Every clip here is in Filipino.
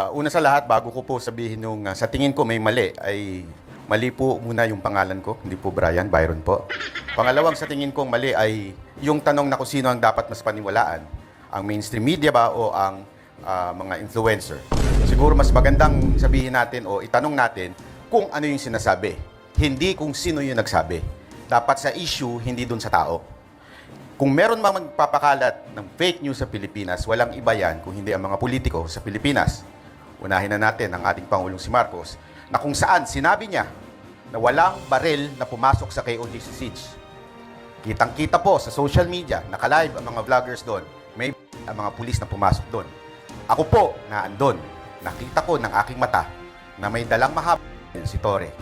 Una sa lahat, bago ko po sabihin yung sa tingin ko may mali, ay mali po muna yung pangalan ko, hindi po Brian, Byron po. Pangalawang sa tingin kong mali ay yung tanong na kung sino ang dapat mas paniwalaan, ang mainstream media ba o ang mga influencer. Siguro mas magandang sabihin natin o itanong natin kung ano yung sinasabi, hindi kung sino yung nagsabi. Dapat sa issue, hindi dun sa tao. Kung meron mang magpapakalat ng fake news sa Pilipinas, walang iba yan kung hindi ang mga politiko sa Pilipinas. Unahin na natin ang ating Pangulong si Marcos, na kung saan sinabi niya na walang baril na pumasok sa KOJC Siege. Kitang-kita po sa social media, naka-live ang mga vloggers doon, may ang mga pulis na pumasok doon. Ako po, naandun. Nakita ko ng aking mata na may dalang mahaba si Torre.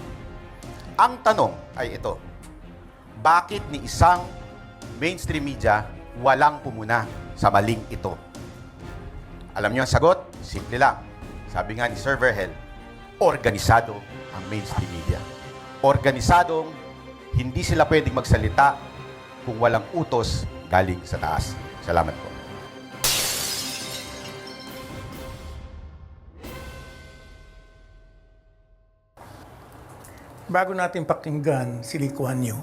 Ang tanong ay ito, bakit ni isang mainstream media walang pumuna sa maling ito? Alam niyo ang sagot? Simple lang. Sabi nga ni Sir Verhel, organisado ang mainstream media. Organisadong hindi sila pwedeng magsalita kung walang utos galing sa taas. Salamat po. Bago natin pakinggan si Lee Kuan Yew,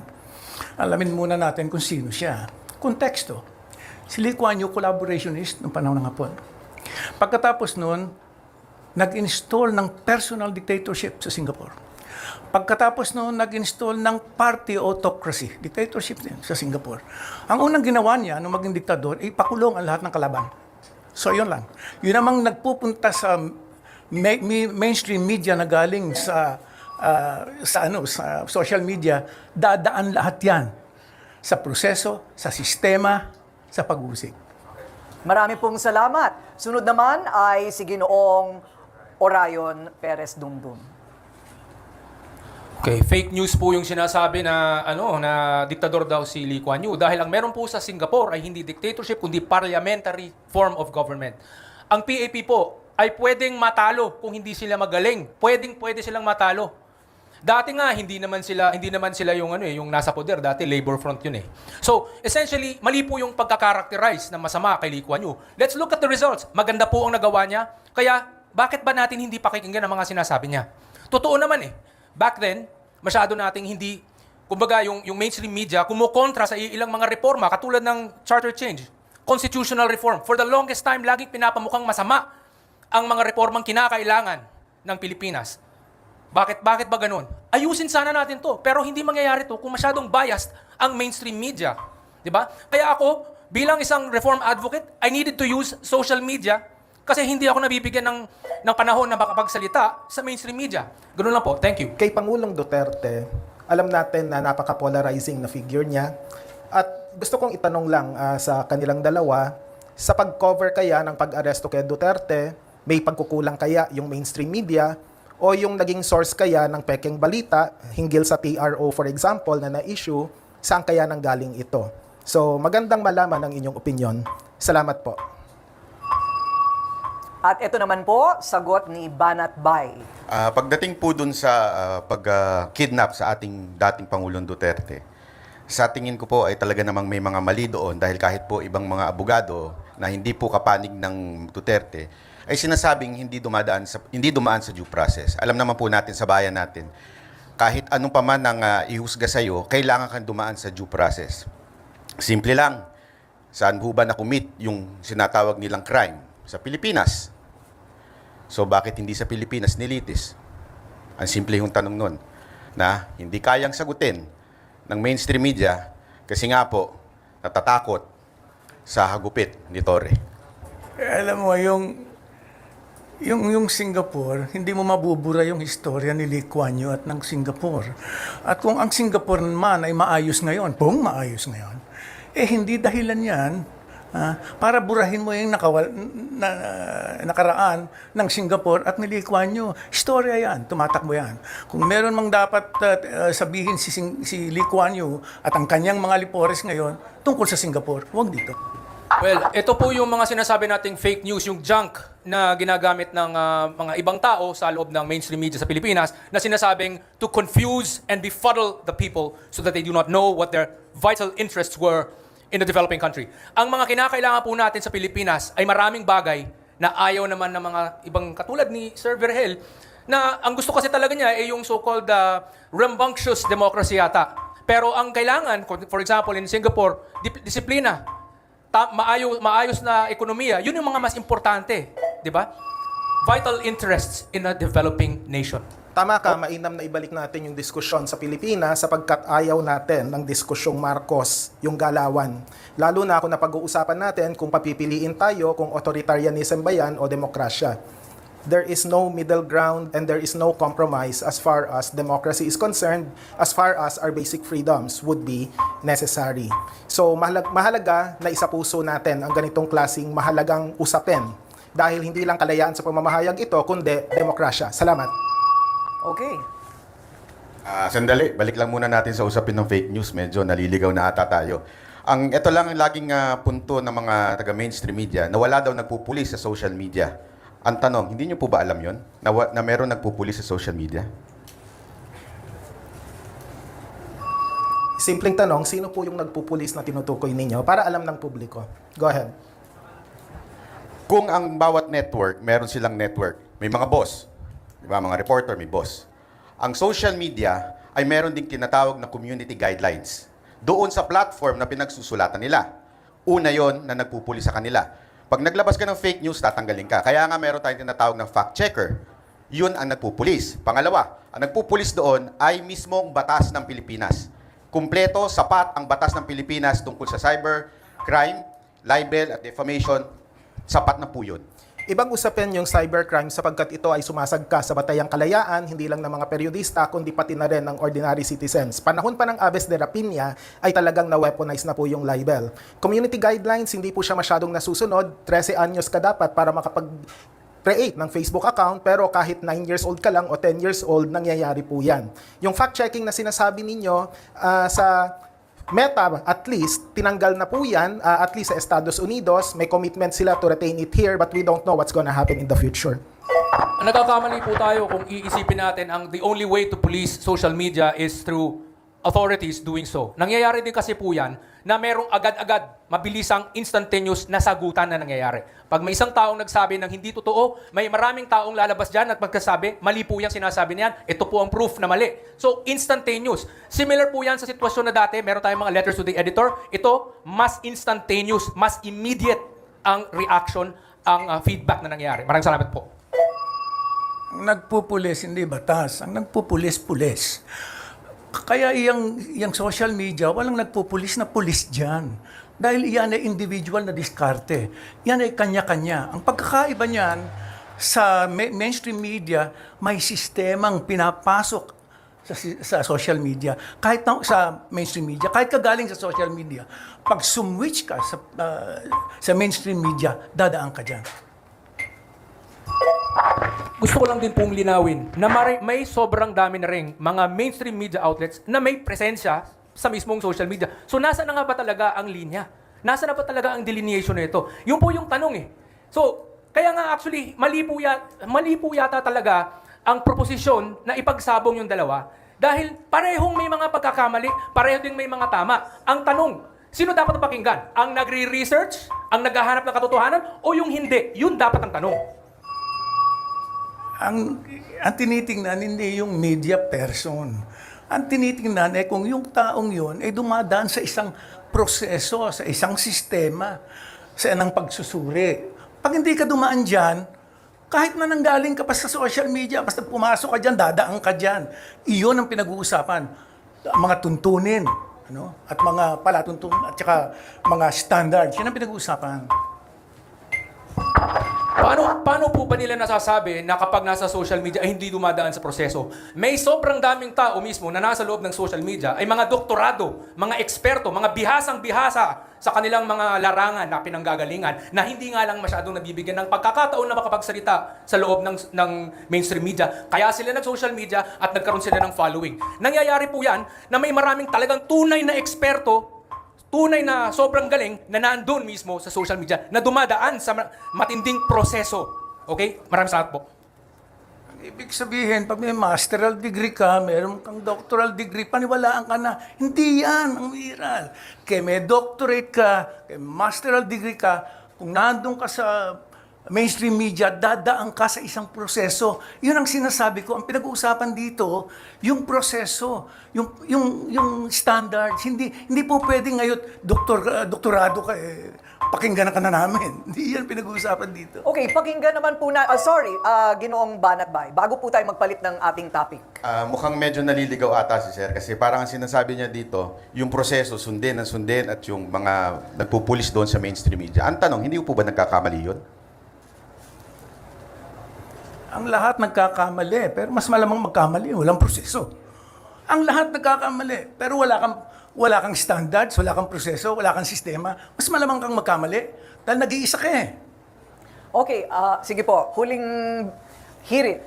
alamin muna natin kung sino siya. Konteksto. Si Lee Kuan Yew, collaborationist ng panahon ng Hapon. Pagkatapos noon, nag-install ng personal dictatorship sa Singapore. Pagkatapos noon, nag-install ng party autocracy, dictatorship din sa Singapore. Ang unang ginawa niya nung maging diktador, ay pakulong ang lahat ng kalaban. So, yun lang. Yun namang nagpupunta sa mainstream media na galing sa social media, dadaan lahat yan sa proseso, sa sistema, sa pag-uusig. Marami pong salamat. Sunod naman ay si Ginoong Orayon Perez Dumdum. Okay, fake news po yung sinasabi na na diktador daw si Lee Kuan Yew dahil ang meron po sa Singapore ay hindi dictatorship kundi parliamentary form of government. Ang PAP po ay pwedeng matalo kung hindi sila magaling. Pwede silang matalo. Dati nga hindi naman sila yung yung nasa poder, dati Labor Front yun eh. So, essentially, mali po yung pagka-characterize na masama kay Lee Kuan Yew. Let's look at the results. Maganda po ang nagawa niya. Kaya bakit ba natin hindi pakikinggan ang mga sinasabi niya? Totoo naman eh. Back then, masyado nating hindi, kumbaga yung mainstream media, kumukontra sa ilang mga reforma, katulad ng charter change, constitutional reform. For the longest time, laging pinapamukhang masama ang mga reformang kinakailangan ng Pilipinas. Bakit ba ganun? Ayusin sana natin to, pero hindi mangyayari to kung masyadong biased ang mainstream media. Diba? Kaya ako, bilang isang reform advocate, I needed to use social media kasi hindi ako nabibigyan ng panahon na makapagsalita sa mainstream media. Ganun lang po. Thank you. Kay Pangulong Duterte, alam natin na napaka-polarizing na figure niya. At gusto kong itanong lang sa kanilang dalawa, sa pag-cover kaya ng pag-aresto kay Duterte, may pagkukulang kaya yung mainstream media o yung naging source kaya ng pekeng balita hinggil sa PRO, for example, na na-issue, saan kaya nanggaling ito? So, magandang malaman ang inyong opinion. Salamat po. At ito naman po, sagot ni Banat Bay. Pagdating po dun sa pag-kidnap sa ating dating Pangulong Duterte, sa tingin ko po ay talaga namang may mga mali doon dahil kahit po ibang mga abogado na hindi po kapanig ng Duterte ay sinasabing hindi dumaan sa due process. Alam naman po natin sa bayan natin, kahit anong pa man ang ihusga sa iyo, kailangan kang dumaan sa due process. Simple lang, saan po ba na-commit yung sinatawag nilang crime? Sa Pilipinas. So bakit hindi sa Pilipinas nilitis? Ang simple yung tanong nun na hindi kayang sagutin ng mainstream media kasi nga po natatakot sa hagupit ni Torre. Alam mo, yung Singapore, hindi mo mabubura yung istorya ni Lee Kuan Yew at ng Singapore. At kung ang Singapore man ay maayos ngayon, maayos ngayon, hindi dahilan yan para burahin mo yung nakaraan ng Singapore at ni Lee Kuan Yew. Istorya yan, tumatakbo yan. Kung meron mang dapat sabihin si Lee Kuan Yew at ang kanyang mga lipores ngayon tungkol sa Singapore, huwag dito. Well, ito po yung mga sinasabi nating fake news, yung junk na ginagamit ng mga ibang tao sa loob ng mainstream media sa Pilipinas na sinasabing to confuse and befuddle the people so that they do not know what their vital interests were in the developing country. Ang mga kinakailangan po natin sa Pilipinas ay maraming bagay na ayaw naman ng mga ibang katulad ni Sir Vergel, na ang gusto kasi talaga niya ay yung so-called rambunctious democracy yata. Pero ang kailangan, for example, in Singapore, disiplina, maayos na ekonomiya, yun yung mga mas importante, di ba? Vital interests in a developing nation. Tama ka, mainam na ibalik natin yung diskusyon sa Pilipinas sapagkat ayaw natin ng diskusyong Marcos, yung galawan. Lalo na kung napag-uusapan natin kung papipiliin tayo kung authoritarianism ba yan o demokrasya. There is no middle ground and there is no compromise as far as democracy is concerned, as far as our basic freedoms would be necessary. So mahalaga na isapuso natin ang ganitong klaseng mahalagang usapin dahil hindi lang kalayaan sa pamamahayag ito, kundi demokrasya. Salamat. Okay. Sandali, balik lang muna natin sa usapin ng fake news. Medyo naliligaw na ata tayo. Ito lang ang laging punto ng mga taga-mainstream media na wala daw nagpupulis sa social media. Ang tanong, hindi niyo po ba alam yon na meron nagpupulis sa social media? Simpleng tanong, sino po yung nagpupulis na tinutukoy ninyo para alam ng publiko? Go ahead. Kung ang bawat network, meron silang network, may mga boss, di ba, mga reporter, may boss. Ang social media ay meron ding tinatawag na community guidelines. Doon sa platform na pinagsusulatan nila. Una yon na nagpupuli sa kanila. Pag naglabas ka ng fake news, tatanggalin ka. Kaya nga meron tayong tinatawag na fact checker. Yun ang nagpupulis. Pangalawa, ang nagpupulis doon ay mismong batas ng Pilipinas. Kumpleto, sapat ang batas ng Pilipinas tungkol sa cyber, crime, libel at defamation. Sapat na po yun. Ibang usapin yung cybercrime sapagkat ito ay sumasagka sa batayang kalayaan, hindi lang ng mga periodista, kundi pati na rin ng ordinary citizens. Panahon pa ng Aves de Rapina ay talagang na-weaponize na po yung libel. Community guidelines, hindi po siya masyadong nasusunod. 13 anyos ka dapat para makapag-create ng Facebook account, pero kahit 9 years old ka lang o 10 years old, nangyayari po yan. Yung fact-checking na sinasabi ninyo sa Meta, at least, tinanggal na po yan, at least sa Estados Unidos, may commitment sila to retain it here, but we don't know what's gonna happen in the future. Nagkakamali po tayo kung iisipin natin ang the only way to police social media is through authorities doing so. Nangyayari din kasi po yan na merong agad-agad, mabilisang instantaneous na sagutan na nangyayari. Pag may isang taong nagsabi ng hindi totoo, may maraming taong lalabas dyan at magkasabi, mali po yan sinasabi niyan, ito po ang proof na mali. So, instantaneous. Similar po yan sa sitwasyon na dati, meron tayong mga letters to the editor. Ito, mas instantaneous, mas immediate ang reaction, ang feedback na nangyayari. Maraming salamat po. Ang nagpupulis, hindi batas. Ang nagpupulis-pulis. Kaya yung social media, walang nagpupulis na pulis dyan. Dahil iyan ay individual na diskarte. Yan ay kanya-kanya. Ang pagkakaiba niyan, sa mainstream media, may sistemang pinapasok sa social media. Kahit sa mainstream media, kahit kagaling sa social media, pag sumwitch ka sa mainstream media, dadaan ka dyan. Gusto ko lang din pong linawin na may sobrang dami na rin mga mainstream media outlets na may presensya sa mismong social media. So, nasa na nga ba talaga ang linya? Nasa na ba talaga ang delineation nito? Yun po yung tanong eh. So, kaya nga actually, mali po yata talaga ang proposisyon na ipagsabong yung dalawa dahil parehong may mga pagkakamali, pareho din may mga tama. Ang tanong, sino dapat pakinggan? Ang nagre-research? Ang naghahanap ng katotohanan? O yung hindi? Yun dapat ang tanong. Ang tinitingnan hindi yung media person. Ang tinitingnan ay kung yung taong yun ay dumadaan sa isang proseso, sa isang sistema, sa anang pagsusuri. Pag hindi ka dumaan dyan, kahit na nanggaling ka pa sa social media, basta pumasok ka dyan, dadaan ka dyan. Iyon ang pinag-uusapan. Mga tuntunin, at mga palatuntunin, at saka mga standards. Yan ang pinag-uusapan. Paano po ba nila nasasabi na kapag nasa social media ay hindi dumadaan sa proseso? May sobrang daming tao mismo na nasa loob ng social media ay mga doktorado, mga eksperto, mga bihasang-bihasa sa kanilang mga larangan na pinanggagalingan na hindi nga lang masyadong nabibigyan ng pagkakataon na makapagsalita sa loob ng mainstream media. Kaya sila nag-social media at nagkaroon sila ng following. Nangyayari po yan na may maraming talagang tunay na eksperto, tunay na sobrang galing na nandun mismo sa social media na dumadaan sa matinding proseso. Okay? Maraming salamat po. Ibig sabihin, pag may masteral degree ka, meron kang doctoral degree, paniwalaan ka na. Hindi yan ang viral. Kaya may doctorate ka, kaya masteral degree ka, kung nandun ka sa mainstream media, dadaan ka sa isang proseso. Yun ang sinasabi ko. Ang pinag-uusapan dito, yung proseso, yung standards. Hindi po pwedeng ngayon, doktorado ka, pakinggan ka na namin. Hindi yan pinag-uusapan dito. Okay, pakinggan naman po na, Ginoong Banatbay, bago po tayo magpalit ng ating topic. Mukhang medyo naliligaw ata si Sir kasi parang ang sinasabi niya dito, yung proseso sundin at yung mga nagpupulis doon sa mainstream media. Ang tanong, hindi po ba nagkakamali yun? Ang lahat nagkakamali, pero mas malamang magkamali, walang proseso. Ang lahat nagkakamali, pero wala kang standards, wala kang proseso, wala kang sistema, mas malamang kang magkamali dahil nag-iisa ka eh. Okay, sige po, huling hirit.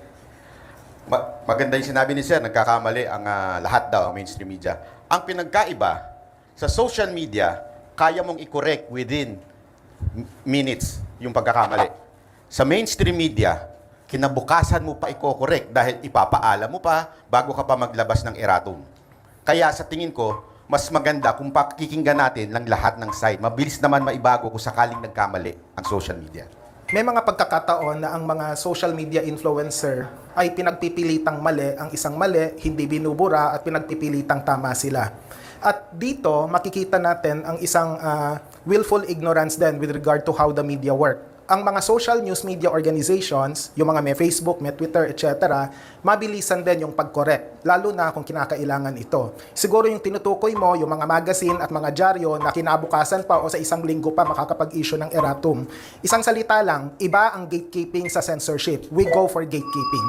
Maganda yung sinabi ni Sir, nagkakamali ang lahat daw, ang mainstream media. Ang pinagkaiba, sa social media, kaya mong i-correct within minutes yung pagkakamali. Sa mainstream media, kinabukasan mo pa i-correct dahil ipapaalam mo pa bago ka pa maglabas ng erratum. Kaya sa tingin ko, mas maganda kung pakikinggan natin lang lahat ng side. Mabilis naman maibago kung sakaling nagkamali ang social media. May mga pagkakataon na ang mga social media influencer ay pinagpipilitang mali ang isang mali, hindi binubura at pinagpipilitang tama sila. At dito, makikita natin ang isang willful ignorance din with regard to how the media work. Ang mga social news media organizations, yung mga may Facebook, may Twitter, etc., mabilisan din yung pag-correct, lalo na kung kinakailangan ito. Siguro yung tinutukoy mo, yung mga magazine at mga dyaryo na kinabukasan pa o sa isang linggo pa makakapag-issue ng erratum. Isang salita lang, iba ang gatekeeping sa censorship. We go for gatekeeping.